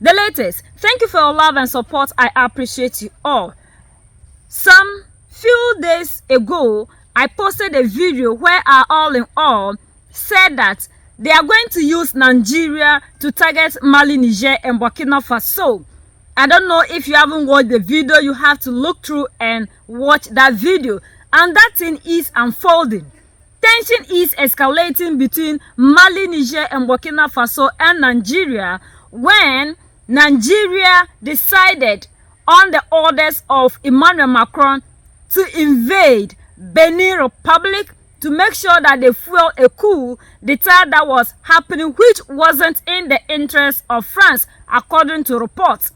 The latest. Thank you for your love and support. I appreciate you all. Some few days ago, I posted a video where I all in all said that they are going to use Nigeria to target Mali, Niger, and Burkina Faso. I don't know if you haven't watched the video. You have to look through and watch that video. And that thing is unfolding. Tension is escalating between Mali, Niger, and Burkina Faso and Nigeria when Nigeria decided on the orders of Emmanuel Macron to invade Benin Republic to make sure that they fuel a coup d'etat that was happening, which wasn't in the interest of France, according to reports.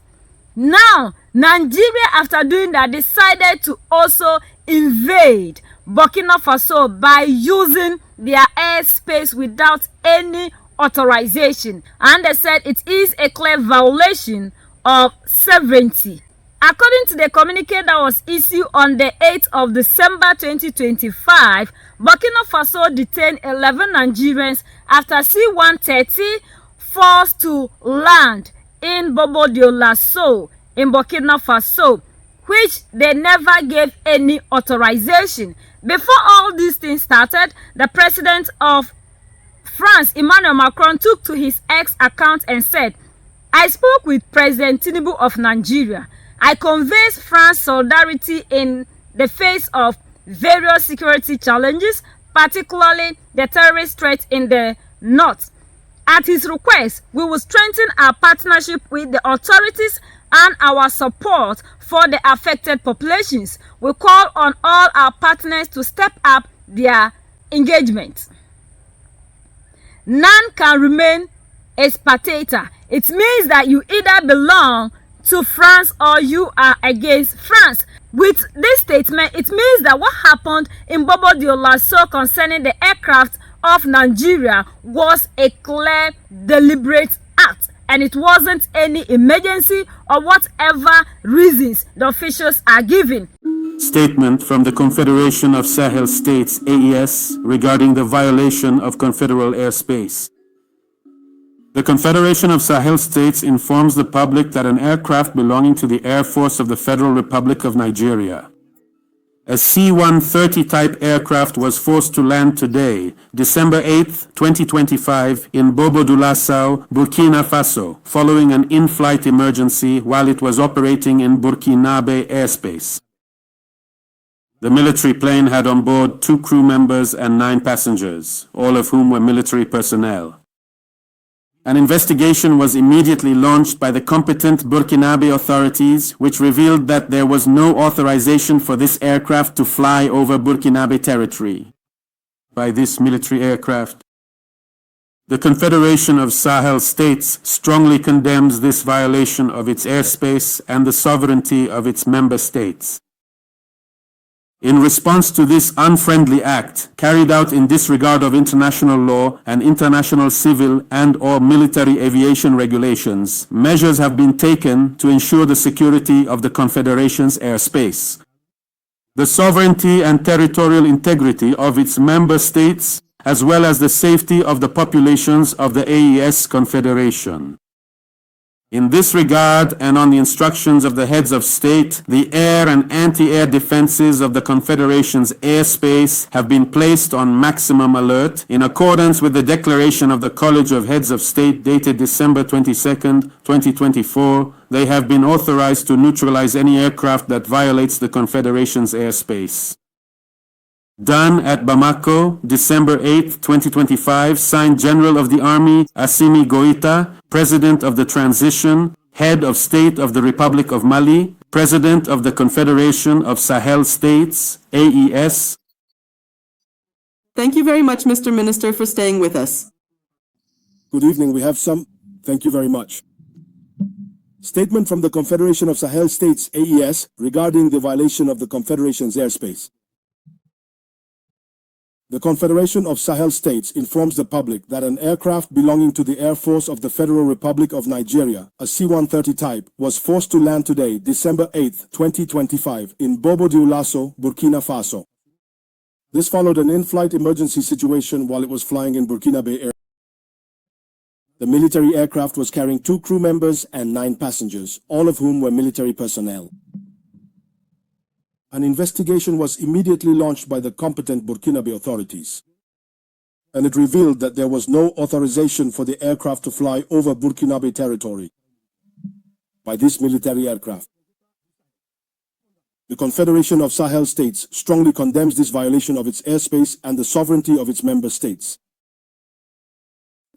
Now, Nigeria, after doing that, decided to also invade Burkina Faso by using their airspace without any authorization, and they said it is a clear violation of sovereignty. According to the communique that was issued on the 8th of December 2025, Burkina Faso detained 11 Nigerians after C-130 forced to land in Bobo Dioulasso in Burkina Faso, which they never gave any authorization. Before all these things started, the president of France, Emmanuel Macron, took to his X account and said, "I spoke with President Tinubu of Nigeria. I conveyed France's solidarity in the face of various security challenges, particularly the terrorist threat in the north. At his request, we will strengthen our partnership with the authorities and our support for the affected populations. We call on all our partners to step up their engagement. None can remain a spectator." It means that you either belong to France or you are against France. With this statement, it means that what happened in Bobo Dioulasso concerning the aircraft of Nigeria was a clear, deliberate act, and it wasn't any emergency or whatever reasons the officials are giving. Statement from the Confederation of Sahel States, AES, regarding the violation of confederal airspace. The Confederation of Sahel States informs the public that an aircraft belonging to the Air Force of the Federal Republic of Nigeria, a C-130 type aircraft, was forced to land today, December 8, 2025, in Bobo Dioulasso, Burkina Faso, following an in-flight emergency while it was operating in Burkinabe airspace. The military plane had on board 2 crew members and 9 passengers, all of whom were military personnel. An investigation was immediately launched by the competent Burkinabe authorities, which revealed that there was no authorization for this aircraft to fly over Burkinabe territory by this military aircraft. The Confederation of Sahel States strongly condemns this violation of its airspace and the sovereignty of its member states. In response to this unfriendly act, carried out in disregard of international law and international civil and/or military aviation regulations, measures have been taken to ensure the security of the Confederation's airspace, the sovereignty and territorial integrity of its member states, as well as the safety of the populations of the AES Confederation. In this regard, and on the instructions of the heads of state, the air and anti-air defenses of the Confederation's airspace have been placed on maximum alert in accordance with the declaration of the College of Heads of State dated December 22, 2024. They have been authorized to neutralize any aircraft that violates the Confederation's airspace. Done at Bamako, December 8, 2025, signed General of the Army Assimi Goïta, President of the Transition, Head of State of the Republic of Mali, President of the Confederation of Sahel States, AES. Thank you very much, Mr. Minister, for staying with us. Good evening. We have some. Thank you very much. Statement from the Confederation of Sahel States, AES, regarding the violation of the Confederation's airspace. The Confederation of Sahel States informs the public that an aircraft belonging to the Air Force of the Federal Republic of Nigeria, a C-130 type, was forced to land today, December 8, 2025, in Bobo Dioulasso, Burkina Faso. This followed an in-flight emergency situation while it was flying in Burkinabe Air. The military aircraft was carrying 2 crew members and 9 passengers, all of whom were military personnel. An investigation was immediately launched by the competent Burkinabe authorities, and it revealed that there was no authorization for the aircraft to fly over Burkinabe territory by this military aircraft. The Confederation of Sahel States strongly condemns this violation of its airspace and the sovereignty of its member states.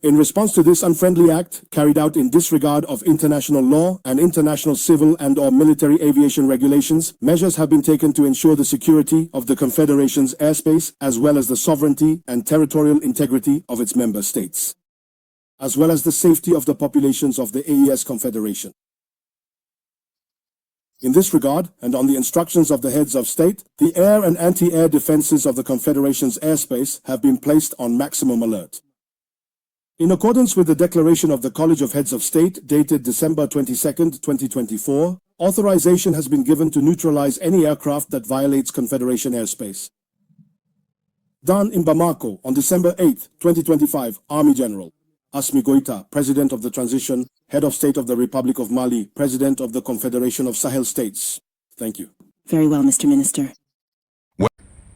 In response to this unfriendly act, carried out in disregard of international law and international civil and/or military aviation regulations, measures have been taken to ensure the security of the Confederation's airspace as well as the sovereignty and territorial integrity of its member states, as well as the safety of the populations of the AES Confederation. In this regard, and on the instructions of the heads of state, the air and anti-air defenses of the Confederation's airspace have been placed on maximum alert. In accordance with the declaration of the College of Heads of State dated December 22, 2024, authorization has been given to neutralize any aircraft that violates Confederation airspace. Done in Bamako on December 8, 2025, Army General Assimi Goïta, President of the Transition, Head of State of the Republic of Mali, President of the Confederation of Sahel States. Thank you. Very well, Mr. Minister.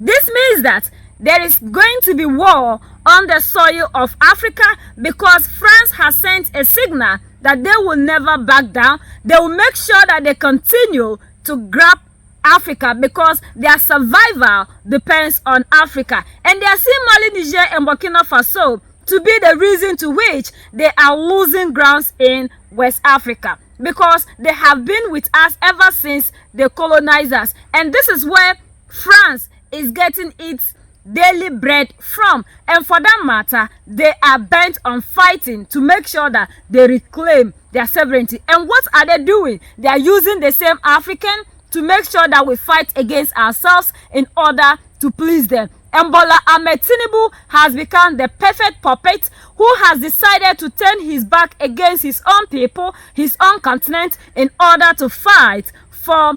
This means that there is going to be war on the soil of Africa because France has sent a signal that they will never back down. They will make sure that they continue to grab Africa because their survival depends on Africa. And they are seeing Mali, Niger, and Burkina Faso to be the reason to which they are losing grounds in West Africa, because they have been with us ever since the colonizers. And this is where France is getting its daily bread from, and for that matter they are bent on fighting to make sure that they reclaim their sovereignty. And what are they doing? They are using the same African to make sure that we fight against ourselves in order to please them. And Bola Ahmed Tinubu has become the perfect puppet who has decided to turn his back against his own people, his own continent, in order to fight for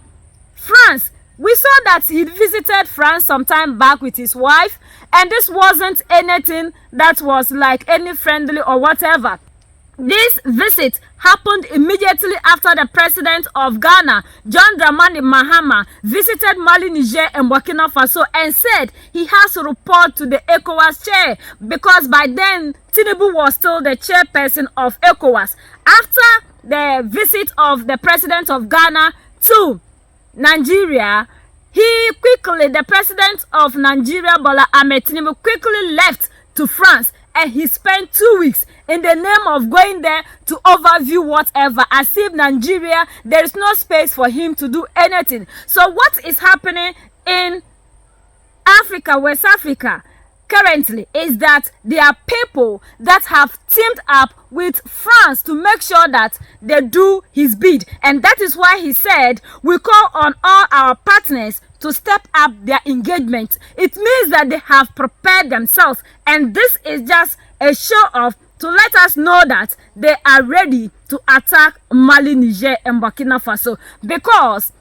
France. We saw that he visited France some time back with his wife, and this wasn't anything that was like any friendly or whatever. This visit happened immediately after the president of Ghana, John Dramani Mahama, visited Mali, Niger, and Burkina Faso and said he has to report to the ECOWAS chair, because by then Tinubu was still the chairperson of ECOWAS. After the visit of the president of Ghana to Nigeria, the president of Nigeria, Bola Ahmed Tinubu, quickly left to France, and he spent 2 weeks in the name of going there to overview whatever, as if Nigeria, there is no space for him to do anything. So what is happening in Africa, West Africa, currently is that there are people that have teamed up with France to make sure that they do his bid. And that is why he said we call on all our partners to step up their engagement. It means that they have prepared themselves, and this is just a show off to let us know that they are ready to attack Mali, Niger, and Burkina Faso, because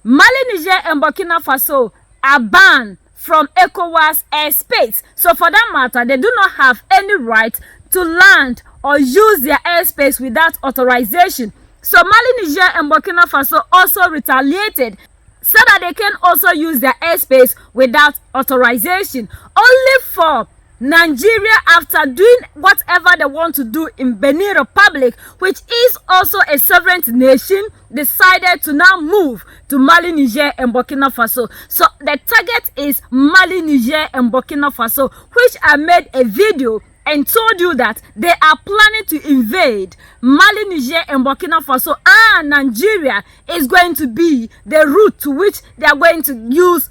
Mali, Niger, and Burkina Faso are banned from ECOWAS airspace. So for that matter, they do not have any right to land or use their airspace without authorization. So Mali, Niger, and Burkina Faso also retaliated so that they can also use their airspace without authorization. Only for Nigeria, after doing whatever they want to do in Benin Republic, which is also a sovereign nation, decided to now move to Mali, Niger, and Burkina Faso. So the target is Mali, Niger, and Burkina Faso, which I made a video and told you that they are planning to invade Mali, Niger, and Burkina Faso, and Nigeria is going to be the route to which they are going to use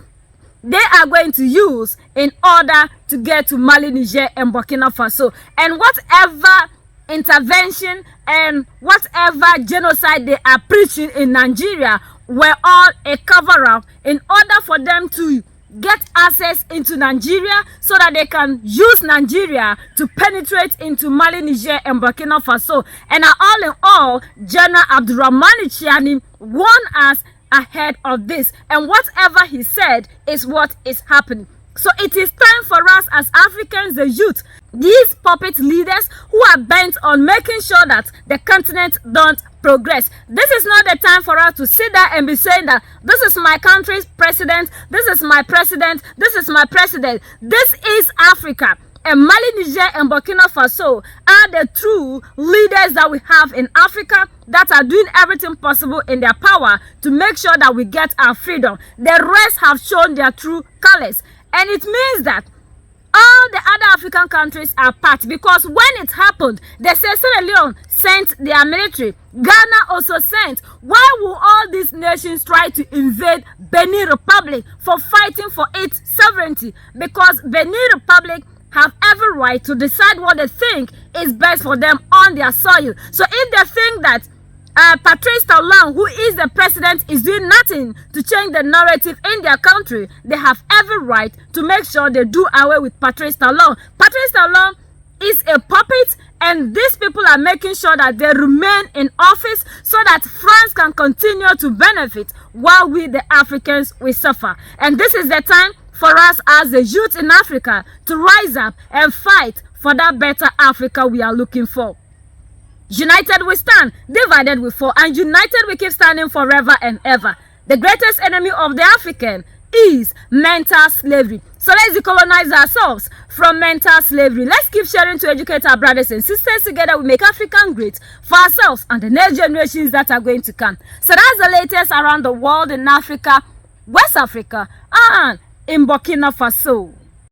in order to get to Mali, Niger, and Burkina Faso. And whatever intervention and whatever genocide they are preaching in Nigeria were all a cover-up in order for them to get access into Nigeria so that they can use Nigeria to penetrate into Mali, Niger, and Burkina Faso. And all in all, General Abdurrahman Chiani warned us ahead of this, and whatever he said is what is happening. So it is time for us as Africans, the youth, these puppet leaders who are bent on making sure that the continent don't progress. This is not the time for us to sit there and be saying that this is my country's president, this is my president, this is my president. This is Africa. And Mali, Niger, and Burkina Faso are the true leaders that we have in Africa that are doing everything possible in their power to make sure that we get our freedom. The rest have shown their true colors. And it means that all the other African countries are part, because when it happened, they said Sierra Leone sent their military. Ghana also sent. Why will all these nations try to invade Benin Republic for fighting for its sovereignty? Because Benin Republic have every right to decide what they think is best for them on their soil. So if they think that Patrice Talon, who is the president, is doing nothing to change the narrative in their country, they have every right to make sure they do away with Patrice Talon. Patrice Talon is a puppet, and these people are making sure that they remain in office so that France can continue to benefit while we, the Africans, we suffer. And this is the time for us as the youth in Africa to rise up and fight for that better Africa we are looking for. United we stand, divided we fall, and united we keep standing forever and ever. The greatest enemy of the African is mental slavery. So let's decolonize ourselves from mental slavery. Let's keep sharing to educate our brothers and sisters. Together we make African great for ourselves and the next generations that are going to come. So that's the latest around the world in Africa, West Africa, and in Burkina Faso.